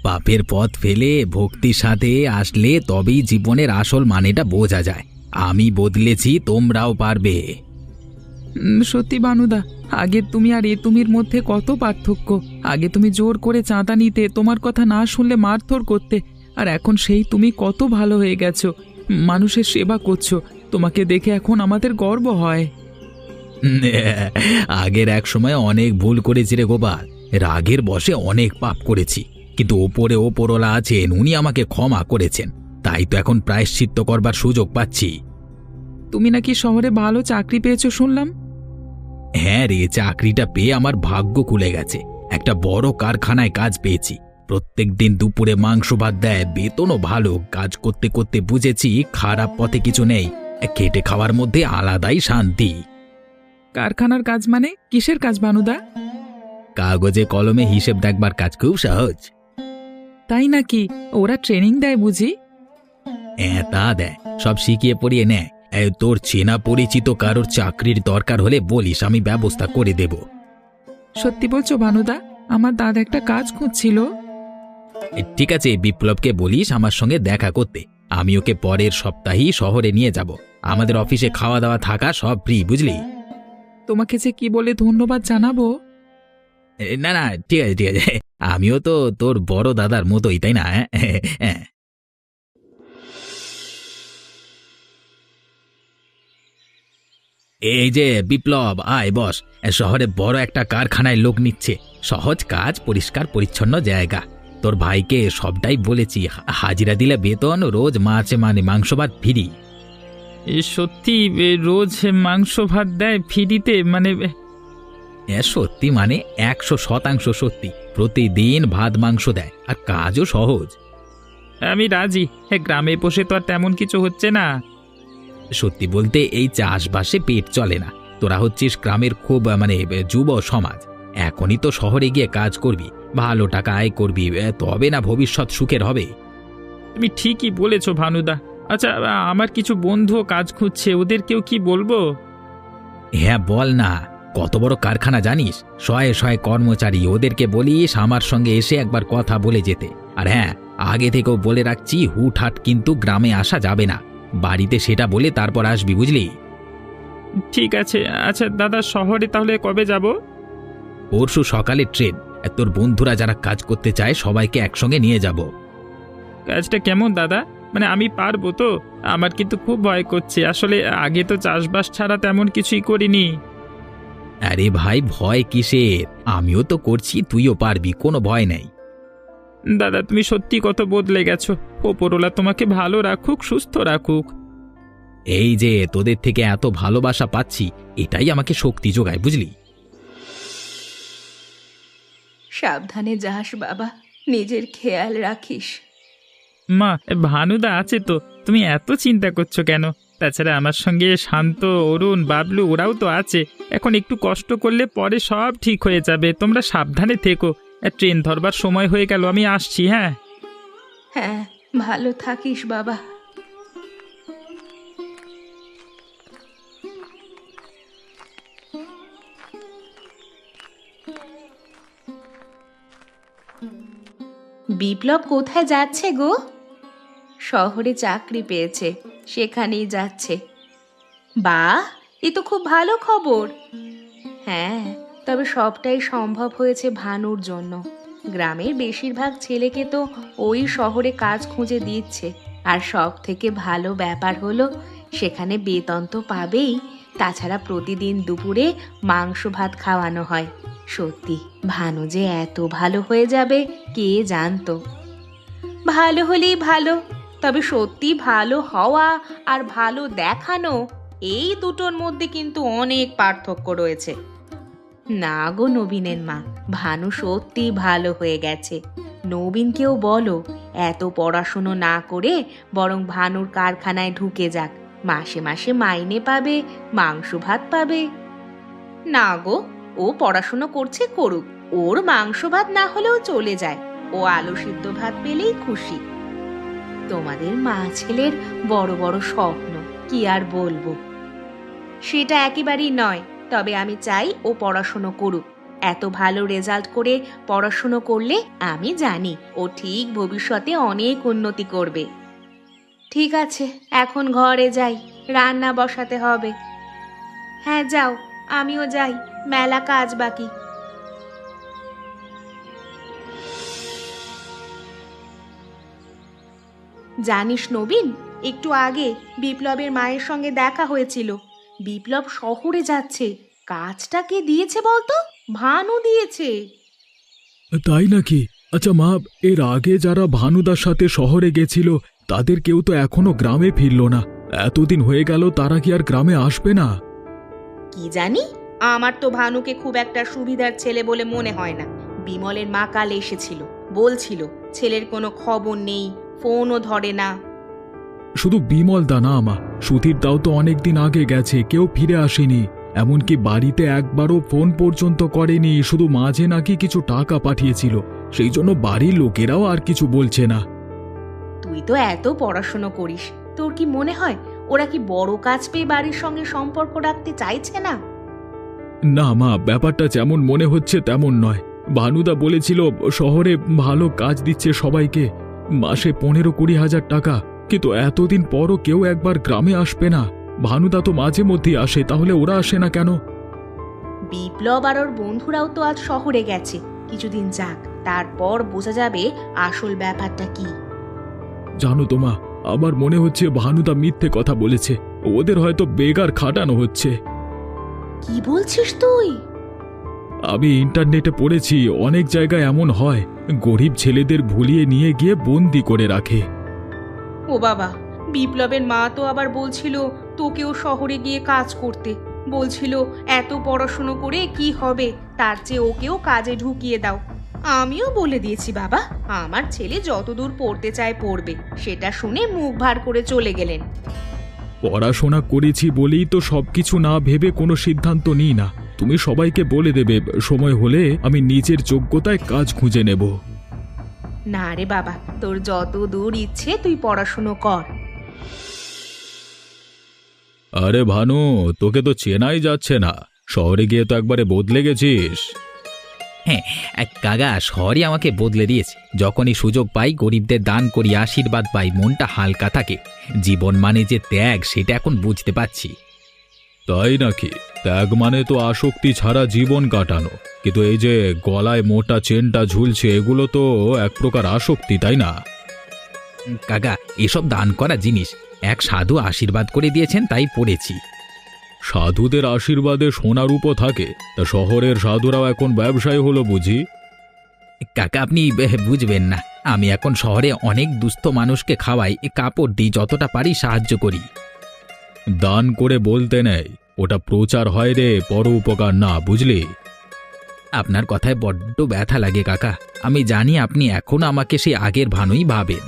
পাপের পথ ফেলে ভক্তির সাথে আসলে তবেই জীবনের আসল মানেটা বোঝা যায়। আমি বদলেছি, তোমরাও পারবে। সত্যি বানুদা, আগে তুমি আর এ তুমির মধ্যে কত পার্থক্য। আগে তুমি জোর করে চাঁদা নিতে, তোমার কথা না শুনলে মারধর করতে, আর এখন সেই তুমি কত ভালো হয়ে গেছো, মানুষের সেবা করছো। তোমাকে দেখে এখন আমাদের গর্ব হয়। আগের এক সময় অনেক ভুল করেছি রে গোপাল, রাগের বশে অনেক পাপ করেছি, কিন্তু ওপরে ওপরওয়ালা আছেন, উনি আমাকে ক্ষমা করেছেন, তাই তো এখন প্রায়শ্চিত্ত করবার সুযোগ পাচ্ছি। তুমি নাকি শহরে ভালো চাকরি পেয়েছো শুনলাম। হ্যাঁ রে, চাকরিটা পেয়ে আমার ভাগ্য খুলে গেছে। একটা বড় কারখানায় কাজ পেয়েছি। প্রত্যেক দিন দুপুরে মাংস ভাত দেয়, বেতনও ভালো। কাজ করতে করতে বুঝেছি খারাপ পথে কিছু নেই, খেটে খাওয়ার মধ্যে আলাদাই শান্তি। কারখানার কাজ মানে কিসের কাজ বানুদা? কাগজে কলমে হিসেব দেখবার কাজ, খুব সহজ। তাই নাকি? ওরা ট্রেনিং দেয় বুঝি? হ্যাঁ, তা দেয়, সব শিখিয়ে পড়িয়ে নেয়। তোর চেনা পরিচিত কারোর চাকরির দরকার হলে বলিস, আমি ব্যবস্থা করে দেব। সত্যি বলছো বানুদা? আমার দাদা একটা কাজ খুঁজছিল। ঠিক আছে, বিপ্লবকে বলিস আমার সঙ্গে দেখা করতে। আমি ওকে পরের সপ্তাহেই শহরে নিয়ে যাব। আমাদের অফিসে খাওয়া দাওয়া থাকা সব ফ্রি, বুঝলি? তোমাকে যে কি বলে ধন্যবাদ জানাবো। না না, ঠিক আছে ঠিক আছে, আমিও তো তোর বড় দাদার মতোই, তাই না? হ্যাঁ। এই যে বিপ্লব, আয় বস। শহরে বড় একটা কারখানায় লোক নিচ্ছে, সহজ কাজ, পরিষ্কার পরিচ্ছন্ন জায়গা। তোর ভাইকে সবটাই বলেছি, হাজিরা দিলে বেতন, রোজ মাংস ভাত ফ্রি। সত্যি? রোজ মাংস ভাত দেয় ফ্রিতে? মানে সত্যি, মানে 100% সত্যি। প্রতিদিন ভাত মাংস দেয়, আর কাজও সহজ। আমি রাজি। গ্রামে বসে তো আর তেমন কিছু হচ্ছে না। সত্যি বলতে এই চাষবাসে পেট চলে না। তোরা হচ্ছিস গ্রামের খুব যুব সমাজ। এখনই তো শহরে গিয়ে কাজ করবি, ভালো টাকা আয় করবি, তবে না ভবিষ্যৎ সুখের হবে। তুমি ঠিকই বলেছো ভানুদা। আচ্ছা, আমার কিছু বন্ধুও কাজ খুঁজছে, ওদেরকেও কি বলবো? হ্যাঁ বল না, কত বড় কারখানা জানিস, শয়ে শয়ে কর্মচারী। ওদেরকে বলিস আমার সঙ্গে এসে একবার কথা বলে যেতে। আর হ্যাঁ, আগে থেকেও বলে রাখছি, হুটহাট কিন্তু গ্রামে আসা যাবে না। বাড়িতে সেটা বলে তারপর আসবি, বুঝলি? ঠিক আছে। আচ্ছা দাদা, শহরে তাহলে কবে যাব? পরশু সকালে ট্রেন। তোর বন্ধুরা যারা কাজ করতে চায় সবাইকে একসঙ্গে নিয়ে যাব। কাজটা কেমন দাদা? মানে আমি পারবো তো? আমার কিন্তু খুব ভয় করছে, আসলে আগে তো চাষবাস ছাড়া তেমন কিছুই করিনি। আরে ভাই, ভয় কিসের? আমিও তো করছি, তুইও পারবি, কোনো ভয় নেই। দাদা, তুমি সত্যি কত বদলে গেছো। ওপরওয়ালা তোমাকে ভালো রাখুক, সুস্থ রাখুক। এই যে তোদের থেকে এত ভালোবাসা পাচ্ছি, এটাই আমাকে শক্তি যোগায়, বুঝলি? সাবধানে যাস বাবা, নিজের খেয়াল রাখিস। মা, ভানুদা আছে তো, তুমি এত চিন্তা করছো কেন? তাছাড়া আমার সঙ্গে শান্ত, অরুণ, বাবলু ওরাও তো আছে। এখন একটু কষ্ট করলে পরে সব ঠিক হয়ে যাবে। তোমরা সাবধানে থেকো। ট্রেন ধরবার সময় হয়ে গেল, আমি আসছি। হ্যাঁ হ্যাঁ, ভালো থাকিস বাবা। বিপ্লব কোথায় যাচ্ছে গো? শহরে চাকরি পেয়েছে, সেখানেই যাচ্ছে। বাহ, এ তো খুব ভালো খবর। হ্যাঁ, তবে সবটাই সম্ভব হয়েছে ভানুর জন্য। গ্রামের বেশিরভাগ ছেলেকে তো ওই শহরে কাজ খুঁজে দিচ্ছে। আর সব থেকে ভালো ব্যাপার হলো, সেখানে বেতন তো পাবেই, তাছাড়া প্রতিদিন দুপুরে মাংস ভাত খাওয়ানো হয়। সত্যি ভানু যে এত ভালো হয়ে যাবে কে জানতো। ভালো হলেই ভালো, তবে সত্যি ভালো হওয়া আর ভালো দেখানো, এই দুটোর মধ্যে কিন্তু অনেক পার্থক্য রয়েছে। না গো নবীনের মা, ভানু সত্যি ভালো হয়ে গেছে। নবীনকেও বলো এত পড়াশুনো না করে বরং ভানুর কারখানায় ঢুকে যাক, মাসে মাসে মাইনে পাবে, মাংস ভাত পাবে। না গো, ও পড়াশুনো করছে, করুক, ওর মাংস ভাত না হলেও চলে যায়, ও আলু সিদ্ধ ভাত পেলেই খুশি। তোমাদের মা ছেলের বড় বড় স্বপ্ন, কি আর বলবো। সেটা একেবারেই নয়, তবে আমি চাই ও পড়াশুনো করুক। এত ভালো রেজাল্ট করে পড়াশুনো করলে আমি জানি ও ঠিক ভবিষ্যতে অনেক উন্নতি করবে। ঠিক আছে, এখন ঘরে যাই, রান্না বসাতে হবে। হ্যাঁ যাও, আমিও যাই, মেলা কাজ বাকি। জানিস নবীন, একটু আগে বিপ্লবের মায়ের সঙ্গে দেখা হয়েছিল। বিপ্লব শহরে যাচ্ছে। কাজটা কে দিয়েছে বলতো? ভানু দিয়েছে। তাই নাকি? আচ্ছা মা, এর আগে যারা ভানুদার সাথে শহরে গেছিল তাদের কেউ তো এখনো গ্রামে ফিরল না। এতদিন হয়ে গেল, তারা কি আর গ্রামে আসবে না? কি জানি, আমার তো ভানুকে খুব একটা সুবিধার ছেলে বলে মনে হয় না। বিমলের মা কাল এসেছিল, বলছিল ছেলের কোনো খবর নেই, ফোনও ধরে না। শুধু বিমল দা না মা, সুধীর দাও তো অনেকদিন আগে গেছে, কেউ ফিরে আসেনি। এমনকি বাড়িতে একবারও ফোন পর্যন্ত করেনি, শুধু মাঝে নাকি কিছু টাকা পাঠিয়েছিল। সেই জন্য বাড়ির লোকেরাও আর কিছু বলছে না। তুই তো এত পড়াশুনো করিস, তোর কি মনে হয় ওরা কি বড় কাজ পেয়ে বাড়ির সঙ্গে সম্পর্ক রাখতে চাইছে না? না মা, ব্যাপারটা যেমন মনে হচ্ছে তেমন নয়। ভানুদা বলেছিল শহরে ভালো কাজ দিচ্ছে সবাইকে, মাসে 15-20 হাজার টাকা, কিন্তু এতদিন পরও কেউ একবার গ্রামে আসবে না। ভানুদা তো মাঝে মধ্যেই আসে, তাহলে ওরা আসে না কেন? বিপ্লব আর ওর বন্ধুরাও তো আজ শহরে গেছে, কিছুদিন যাক, তারপর বোঝা যাবে আসল ব্যাপারটা কি। জানো তো মা, আমার মনে হচ্ছে ভানুদা মিথ্যে কথা বলেছে। ওদের হয়তো বেগার খাটানো হচ্ছে। কি বলছিস তুই? আমি ইন্টারনেটে পড়েছি অনেক জায়গায় এমন হয়, গরিব ছেলেদের ভুলিয়ে নিয়ে গিয়ে বন্দি করে রাখে। ও বাবা, বিপ্লবের মা তো আবার বলছিল তোকেও শহরে গিয়ে কাজ করতে। বলছিল এত পড়াশুনো করে কি হবে, তার চেয়ে ওকেও কাজে ঢুকিয়ে দাও। আমিও বলে দিয়েছি বাবা, আমার ছেলে যতদূর পড়তে চায় পড়বে। সেটা শুনে মুখ ভার করে চলে গেলেন। পড়াশোনা করেছি বলেই তো সবকিছু না ভেবে কোনো সিদ্ধান্ত নিই না। তুমি সবাইকে বলে দেবে, সময় হলে আমি নিজের যোগ্যতায় কাজ খুঁজে নেব। না রে বাবা, তোর যত দূর ইচ্ছে তুই পড়াশুনো কর। আরে ভানু, তোকে তো চেনাই যাচ্ছে না। শহরে গিয়ে তো একবারে বদলে গেছিস। হ্যাঁ, কাকা শহরই আমাকে বদলে দিয়েছে। যখনই সুযোগ পাই গরিবদের দান করি, আশীর্বাদ পাই, মনটা হালকা থাকে। জীবন মানে যে ত্যাগ, সেটা এখন বুঝতে পারছি। তাই নাকি? ত্যাগ মানে তো আসক্তি ছাড়া জীবন কাটানো, কিন্তু এই যে গলায় মোটা চেনটা ঝুলছে, এগুলো তো এক প্রকার আসক্তি, তাই না? কাকা, এসব দান করা জিনিস। এক সাধু আশীর্বাদ করে দিয়েছেন, তাই পড়েছি। সাধুদের আশীর্বাদে সোনা রূপো থাকে, তা শহরের সাধুরাও এখন ব্যবসায়ী হলো বুঝি? কাকা, আপনি বুঝবেন না। আমি এখন শহরে অনেক দুস্থ মানুষকে খাওয়াই, কাপড় দিই, যতটা পারি সাহায্য করি। দান করে বলতে নেই, ওটা প্রচার হয় রে, পর উপকার না, বুঝলি? আপনার কথায় বড্ড ব্যথা লাগে কাকা। আমি জানি আপনি এখনো আমাকে সেই আগের ভানুই ভাবেন।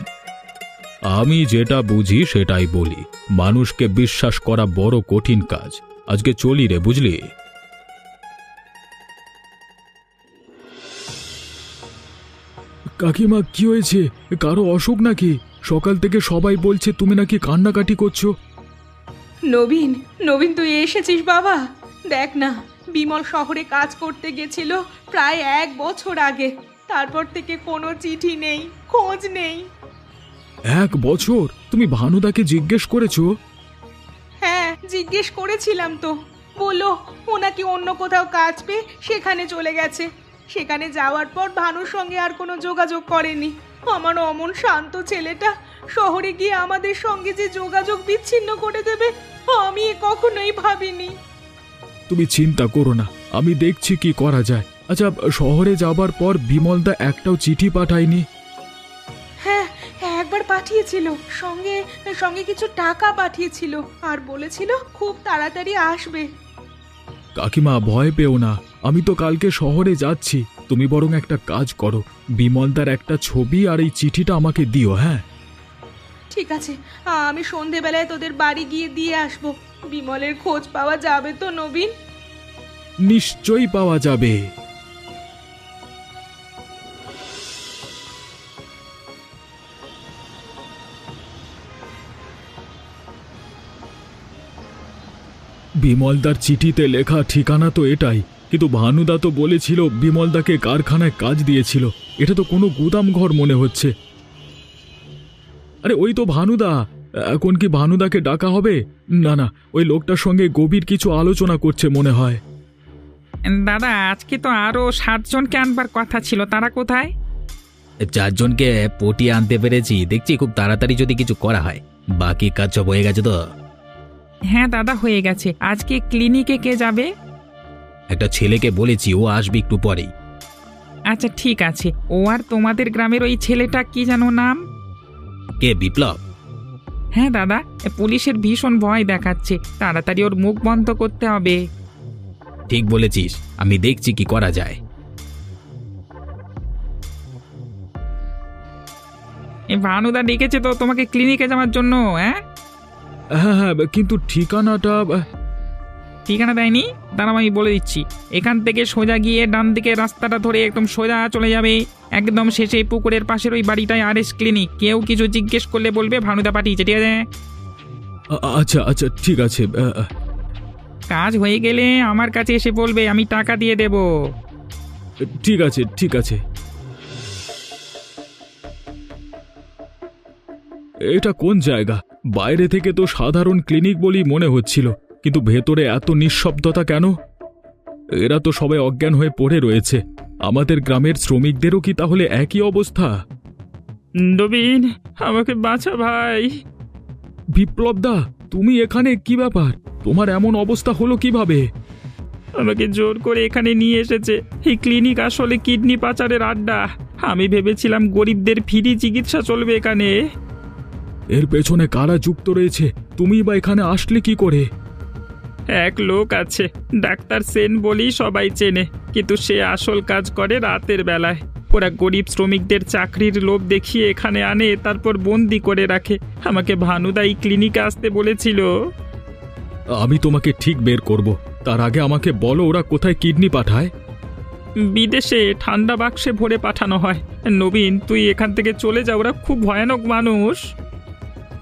আমি যেটা বুঝি সেটাই বলি। মানুষকে বিশ্বাস করা বড় কঠিন কাজ। আজকে চলি রে, বুঝলি? কাকিমা, কি হয়েছে? কারো অসুখ নাকি? সকাল থেকে সবাই বলছে তুমি নাকি কান্নাকাটি করছো। নবীন, নবীন তুই এসেছিস বাবা? দেখ না, বিমল শহরে কাজ করতে গেছিল প্রায় 1 বছর আগে। তারপর থেকে কোনো চিঠি নেই, খোঁজ নেই। 1 বছর? তুমি ভানুদাকে জিজ্ঞেস করেছো? হ্যাঁ, জিজ্ঞেস করেছিলাম তো। বললো ও নাকি অন্য কোথাও কাজ পেয়ে সেখানে চলে গেছে। সেখানে যাওয়ার পর ভানুর সঙ্গে আর কোনো যোগাযোগ করেনি। আমার অমন শান্ত ছেলেটা শহরে গিয়ে আমাদের সঙ্গে যে যোগাযোগ বিচ্ছিন্ন করে দেবে, আমি কখনোই ভাবিনি। তুমি চিন্তা করো না, আমি দেখছি কি করা যায়। আচ্ছা, শহরে যাবার পর বিমলদা একটাও চিঠি পাঠায়নি? হ্যাঁ, একবার পাঠিয়েছিল, সঙ্গে সঙ্গে কিছু টাকা পাঠিয়েছিল, আর বলেছিল খুব তাড়াতাড়ি আসবে। কাকিমা, ভয় পেও না, আমি তো কালকে শহরে যাচ্ছি। তুমি বরং একটা কাজ করো, বিমলদার একটা ছবি আর এই চিঠিটা আমাকে দিও। হ্যাঁ ঠিক আছে, আমি সন্ধেবেলায় তোদের বাড়ি গিয়ে দিয়ে আসবো। বিমলের খোঁজ পাওয়া যাবে তো নবীন? নিশ্চয়ই পাওয়া যাবে। বিমলদার চিঠিতে লেখা ঠিকানা তো এটাই, কিন্তু ভানুদা তো বলেছিল বিমলদাকে কারখানায় কাজ দিয়েছিল। এটা তো কোনো গুদাম ঘর মনে হচ্ছে। আরে ওই তো ভানুদা। এখন কি ভানুদাকে ডাকা হবে? না না, ওই লোকটার সঙ্গে গভীর কিছু আলোচনা করছে মনে হয়। দাদা, আজকে তো আরো 7 জনকে আনবার কথা ছিল, তারা কোথায়? 4 জনকে পটিয়ে আনতে পেরেছি, দেখছি খুব তাড়াতাড়ি যদি কিছু করা হয়। বাকি কাজ সব হয়ে গেছে তো? হ্যাঁ দাদা, হয়ে গেছে। আজকে ক্লিনিকে কে যাবে? একটা ছেলেকে বলেছি, ও আসবে একটু পরেই। আচ্ছা ঠিক আছে। ও আর তোমাদের গ্রামের ওই ছেলেটা কি যেন নাম? কে, বিপ্লব? হ্যাঁ দাদা, পুলিশের ভীষণ ভয় দেখাচ্ছে, তাড়াতাড়ি ওর মুখ বন্ধ করতে হবে। ঠিক বলেছিস, আমি দেখছি কি করা যায়। এই ভানুদা ডেকেছে তো তোমাকে ক্লিনিকে যাওয়ার জন্য? হ্যাঁ হ্যাঁ হ্যাঁ, কিন্তু ঠিকানাটা ঠিকানা দেয়নি? দাঁড়াও আমি বলে দিচ্ছি। এখান থেকে সোজা গিয়ে ডান দিকে রাস্তাটা ধরে একদম সোজা চলে যাবে। একদম শেষে পুকুরের পাশের ওই বাড়িটায় আরএস ক্লিনিক। কেউ কিছু জিজ্ঞেস করলে বলবে ভানুদা পাঠিয়েছে, ঠিক আছে? আচ্ছা আচ্ছা, ঠিক আছে। কাজ হয়ে গেলে আমার কাছে এসে বলবে, আমি টাকা দিয়ে দেব। ঠিক আছে ঠিক আছে। এটা কোন জায়গা? বাইরে থেকে তো সাধারণ ক্লিনিক বলেই মনে হচ্ছিল, কিন্তু ভেতরে এত নিঃশব্দতা কেন? এরা তো সবাই অজ্ঞান হয়ে পড়ে রয়েছে। আমাদের গ্রামের শ্রমিকদেরও কি তাহলে একই অবস্থা? নবীন, আমাকে বাঁচা ভাই। বিপ্লব দা, তুমি এখানে? কি ব্যাপার? তোমার এমন অবস্থা হলো কিভাবে? আমাকে জোর করে এখানে নিয়ে এসেছে। এই ক্লিনিক আসলে কিডনি পাচারের আড্ডা। আমি ভেবেছিলাম গরিবদের ফ্রি চিকিৎসা চলবে এখানে। এর পেছনে কারা যুক্ত রয়েছে? তুমি বা এখানে আসলে কি করে? এক লোক আছে, ডাক্তার সেন বলেই সবাই চেনে, কিন্তু সে আসল কাজ করে রাতের বেলায়। ওরা গরিব শ্রমিকদের চাকরির লোভ দেখিয়ে এখানে আনে, তারপর বন্দি করে রাখে। আমাকে ভানুদা এই ক্লিনিকে আসতে বলেছিল। আমি তোমাকে ঠিক বের করব। তার আগে আমাকে বলো, ওরা কোথায় কিডনি পাঠায়? বিদেশে ঠান্ডা বাক্সে ভরে পাঠানো হয়। নবীন, তুই এখান থেকে চলে যা, ওরা খুব ভয়ানক মানুষ।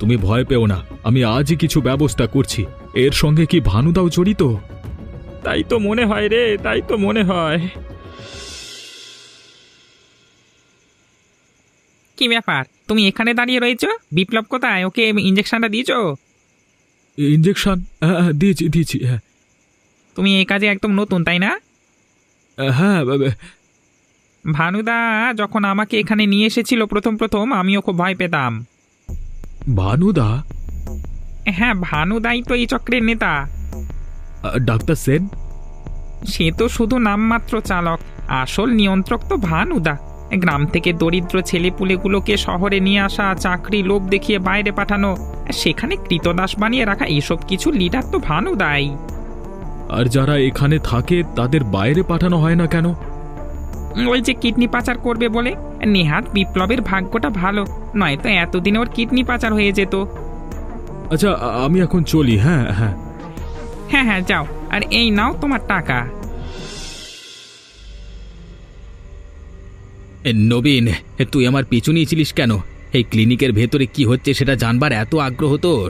তুমি ভয় পেও না, আমি আজই কিছু ব্যবস্থা করছি। এর সঙ্গে কি ভানুদাও জড়িত? তাই তো মনে হয় রে, তাই তো মনে হয়। কি ব্যাপার, তুমি এখানে দাঁড়িয়ে রয়েছো? বিপ্লব কোথায়? ওকে ইঞ্জেকশনটা দিয়েছো? ইঞ্জেকশন? হ্যাঁ দিয়েছি দিয়েছি। হ্যাঁ তুমি এই কাজে একদম নতুন, তাই না? হ্যাঁ। ভানুদা যখন আমাকে এখানে নিয়ে এসেছিল প্রথম প্রথম, আমিও খুব ভয় পেতাম। ভানুদা? হ্যাঁ, ভানুদাই তো এই চক্রের নেতা। ডাক্তার সেন? সে তো শুধু নামমাত্র চালক, আসল নিয়ন্ত্রক তো ভানুদা। গ্রাম থেকে দরিদ্র ছেলেপুলেগুলোকে শহরে নিয়ে আসা, চাকরি লোভ দেখিয়ে বাইরে পাঠানো, সেখানে কৃতদাস বানিয়ে রাখা, এসব কিছু লিডার তো ভানুদাই। আর যারা এখানে থাকে তাদের বাইরে পাঠানো হয় না কেন? ওই যে কিডনি পাচার করবে বলে। নেহাত বিপ্লবের ভাগ্যটা ভালো, নয়তো এতদিনে ওর কিডনি পাচার হয়ে যেত। আচ্ছা, আমি এখন চলি। হ্যাঁ হ্যাঁ হ্যাঁ হ্যাঁ, যাও। আর এই নাও তোমার টাকা। নবীন, তুই আমার পিছু নিয়েছিলিস কেন? এই ক্লিনিকের ভেতরে কি হচ্ছে সেটা জানবার এত আগ্রহ তোর?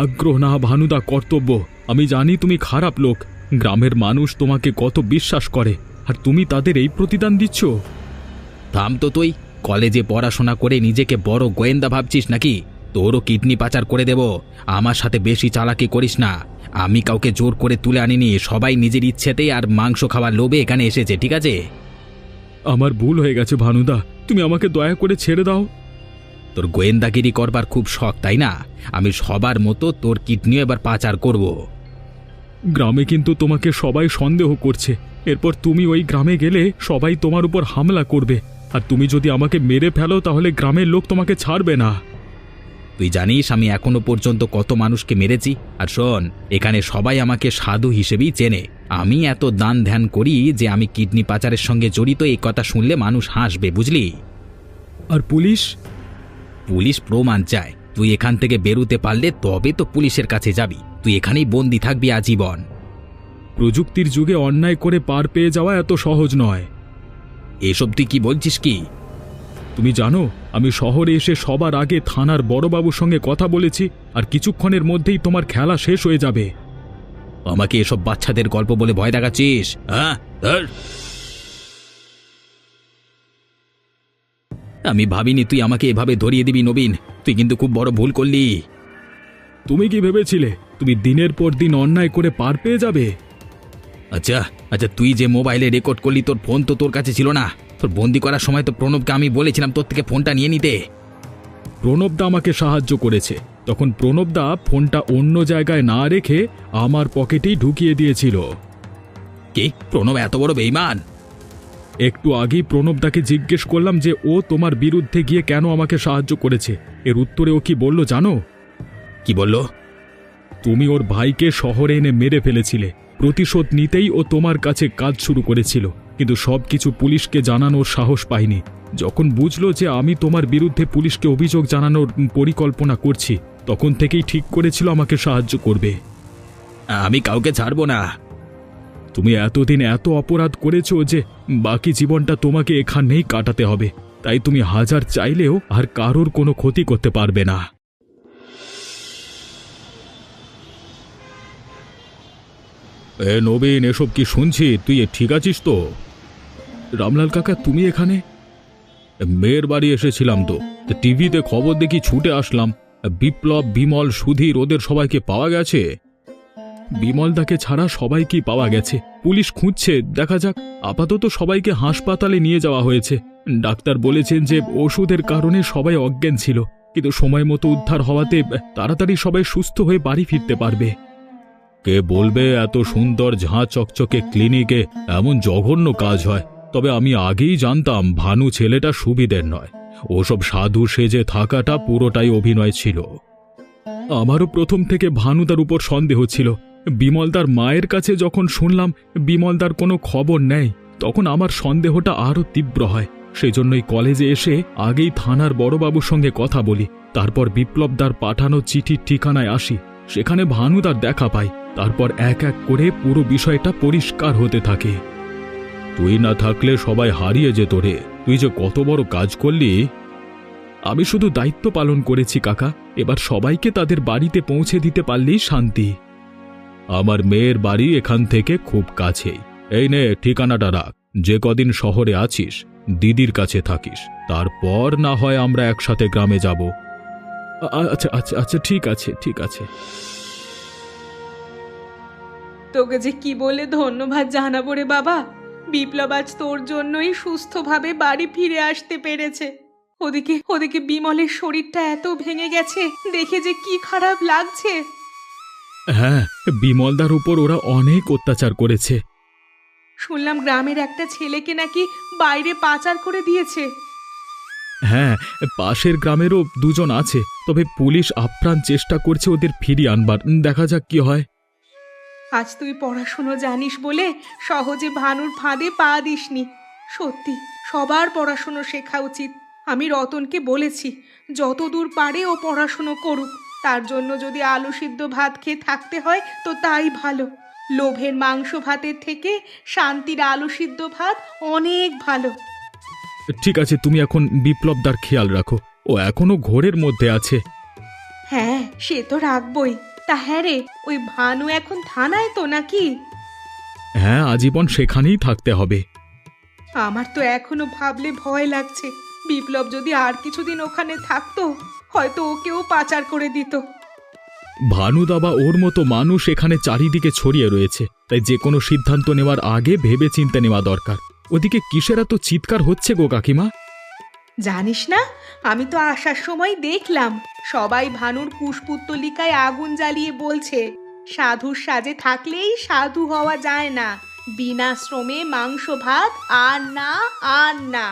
আগ্রহ না ভানুদা, কর্তব্য। আমি জানি তুমি খারাপ লোক। গ্রামের মানুষ তোমাকে কত বিশ্বাস করে, আর তুমি তাদের এই প্রতিদান দিচ্ছ। থাম তো তুই। কলেজে পড়াশোনা করে নিজেকে বড় গোয়েন্দা ভাবছিস নাকি? তোরও কিডনি পাচার করে দেব। আমার সাথে বেশি চালাকি করিস না। আমি কাউকে জোর করে তুলে আনিনি, সবাই নিজের ইচ্ছেতেই আর মাংস খাওয়ার লোভে এখানে এসেছে, ঠিক আছে? আমার ভুল হয়ে গেছে ভানুদা, তুমি আমাকে দয়া করে ছেড়ে দাও। তোর গোয়েন্দাগিরি করবার খুব শখ, তাই না? আমি সবার মতো তোর কিডনিও এবার পাচার করব। গ্রামে কিন্তু তোমাকে সবাই সন্দেহ করছে। এরপর তুমি ওই গ্রামে গেলে সবাই তোমার উপর হামলা করবে, আর তুমি যদি আমাকে মেরে ফেলো তাহলে গ্রামের লোক তোমাকে ছাড়বে না। তুই জানিস আমি এখনো পর্যন্ত কত মানুষকে মেরেছি? আর শোন, এখানে সবাই আমাকে সাধু হিসেবেই চেনে। আমি এত দান ধ্যান করি যে আমি কিডনি পাচারের সঙ্গে জড়িত, এই কথা শুনলে মানুষ হাসবে, বুঝলি? আর পুলিশ? পুলিশ প্রমাণ চায়। তুই এখান থেকে বেরোতে পারলে তবে তো পুলিশের কাছে যাবি। তুই এখানেই বন্দি থাকবি আজীবন। প্রযুক্তির যুগে অন্যায় করে পার পেয়ে যাওয়া এত সহজ নয়। এসব তুই কি বলছিস কি? তুমি জানো, আমি শহরে এসে সবার আগে থানার বড়বাবুর সঙ্গে কথা বলেছি, আর কিছুক্ষণের মধ্যেই তোমার খেলা শেষ হয়ে যাবে। আমাকে এসব বাচ্চাদের গল্প বলে ভয় দেখাচ্ছিস? হ্যাঁ, ধর। আমি ভাবিনি তুই আমাকে এভাবে ধরিয়ে দিবি নবীন। তুই কিন্তু খুব বড় ভুল করলি। তুমি কি ভেবেছিলে তুমি দিনের পর দিন অন্যায় করে পার পেয়ে যাবে? আচ্ছা আচ্ছা, তুই যে মোবাইলে রেকর্ড করলি, তোর ফোন তো তোর কাছে ছিল না। তোর বন্দি করার সময় তো প্রণবকে আমি বলেছিলাম তোর থেকে ফোনটা নিয়ে নিতে। প্রণবদা আমাকে সাহায্য করেছে। তখন প্রণবদা ফোনটা অন্য জায়গায় না রেখে আমার পকেটেই ঢুকিয়ে দিয়েছিল। কি, প্রণব এত বড় বেঈমান? একটু আগেই প্রণবদাকে জিজ্ঞেস করলাম যে ও তোমার বিরুদ্ধে গিয়ে কেন আমাকে সাহায্য করেছে। এর উত্তরে ও কি বলল জানো? কি বললো? তুমি ওর ভাইকে শহরে এনে মেরে ফেলেছিলে। প্রতিশোধ নিতেই ও তোমার কাছে কাজ শুরু করেছিল, কিন্তু সবকিছু পুলিশকে জানানোর সাহস পায়নি। যখন বুঝলো যে আমি তোমার বিরুদ্ধে পুলিশকে অভিযোগ জানানোর পরিকল্পনা করছি, তখন থেকেই ঠিক করেছিল আমাকে সাহায্য করবে। আমি কাউকে ছাড়বো না। তুমি এতদিন এত অপরাধ করেছো যে বাকি জীবনটা তোমাকে এখানেই কাটাতে হবে। তাই তুমি হাজার চাইলেও আর কারোর কোনো ক্ষতি করতে পারবে না। এ নবীন, এসব কি শুনছি? তুই ঠিক আছিস তো? রামলাল কাকা, তুমি এখানে? মেয়ের বাড়ি এসেছিলাম তো, টিভিতে খবর দেখি ছুটে আসলাম। বিপ্লব, বিমল, সুধীর, ওদের সবাইকে পাওয়া গেছে। বিমলদাকে ছাড়া সবাইকেই পাওয়া গেছে। পুলিশ খুঁজছে, দেখা যাক। আপাতত সবাইকে হাসপাতালে নিয়ে যাওয়া হয়েছে। ডাক্তার বলেছেন যে ওষুধের কারণে সবাই অজ্ঞান ছিল, কিন্তু সময় মতো উদ্ধার হওয়াতে তাড়াতাড়ি সবাই সুস্থ হয়ে বাড়ি ফিরতে পারবে। কে বলবে এত সুন্দর ঝাঁ চকচকে ক্লিনিকে এমন জঘন্য কাজ হয়? তবে আমি আগেই জানতাম ভানু ছেলেটা সুবিধের নয়। ওসব সাধু সেজে থাকাটা পুরোটাই অভিনয় ছিল। আমারও প্রথম থেকে ভানুদার উপর সন্দেহ ছিল। বিমলদার মায়ের কাছে যখন শুনলাম বিমলদার কোনো খবর নেই, তখন আমার সন্দেহটা আরও তীব্র হয়। সেজন্যই কলেজে এসে আগেই থানার বড়বাবুর সঙ্গে কথা বলি। তারপর বিপ্লবদার পাঠানো চিঠির ঠিকানায় আসি। সেখানে ভানুদার দেখা পাই। তারপর এক এক করে পুরো বিষয়টা পরিষ্কার হতে থাকে। তুই না থাকলে সবাই হারিয়ে যেত রে। তুই যে কত বড় কাজ করলি। আমি শুধু দায়িত্ব পালন করেছি কাকা। এবার সবাইকে তাদের বাড়িতে পৌঁছে দিতে পারলেই শান্তি। আমার মেয়ের বাড়ি এখান থেকে খুব কাছেই। এই নে ঠিকানাটা রাখ। যে কদিন শহরে আছিস দিদির কাছে থাকিস, তারপর না হয় আমরা একসাথে গ্রামে যাব। আচ্ছা আচ্ছা আচ্ছা, ঠিক আছে ঠিক আছে। তোকে যে কি বলে ধন্যবাদ জানাবো রে বাবা। বিপ্লব আজ তোর জন্যই সুস্থভাবে বাড়ি ফিরে আসতে পেরেছে। ওদিকে ওদিকে বিমলের শরীরটা এত ভেঙে গেছে, দেখে যে কি খারাপ লাগছে। হ্যাঁ, বিমলদার উপর ওরা অনেক অত্যাচার করেছে। শুনলাম গ্রামের একটা ছেলেকে নাকি বাইরে পাচার করে দিয়েছে। হ্যাঁ, পাশের গ্রামেরও দুজন আছে। তবে পুলিশ আপ্রাণ চেষ্টা করছে ওদের ফিরিয়ে আনবার। দেখা যাক কি হয়। আজ তুই পড়াশুনো জানিস বলে সহজে ভানুর ফাঁদে পা দিসনি। সত্যি সবার পড়াশুনো শেখা উচিত। আমি রতনকে বলেছি যত দূর পারে ও পড়াশুনো করুক। তার জন্য যদি আলু সিদ্ধ ভাত খেয়ে থাকতে হয় তো তাই ভালো। লোভের মাংস ভাতের থেকে শান্তির আলু সিদ্ধ ভাত অনেক ভালো। ঠিক আছে, তুমি এখন বিপ্লবদার খেয়াল রাখো। ও এখনো ঘোরের মধ্যে আছে। হ্যাঁ, সে তো রাখবই। তা হ্যাঁ রে, ওই ভানু এখন থানায় তো নাকি? হ্যাঁ, আজীবন সেখানেই থাকতে হবে। আমার তো এখনো ভাবলে ভয় লাগছে। বিপ্লব যদি আর কিছুদিন ওখানে থাকতো, হয়তো ওকেও পাচার করে দিত। ভানুদা বা ওর মতো মানুষ এখানে চারিদিকে ছড়িয়ে রয়েছে। তাই যে কোনো সিদ্ধান্ত নেওয়ার আগে ভেবে চিন্তে নেওয়া দরকার। ওদিকে কিসের এত চিৎকার হচ্ছে গো কাকিমা? জানিস না, আমি তো আসার সময় দেখলাম সবাই ভানুর কুশপুত্তলিকায় আগুন জ্বালিয়ে বলছে সাধুর সাজে থাকলেই সাধু হওয়া যায় না, বিনা শ্রমে মাংস ভাত আর না আর না।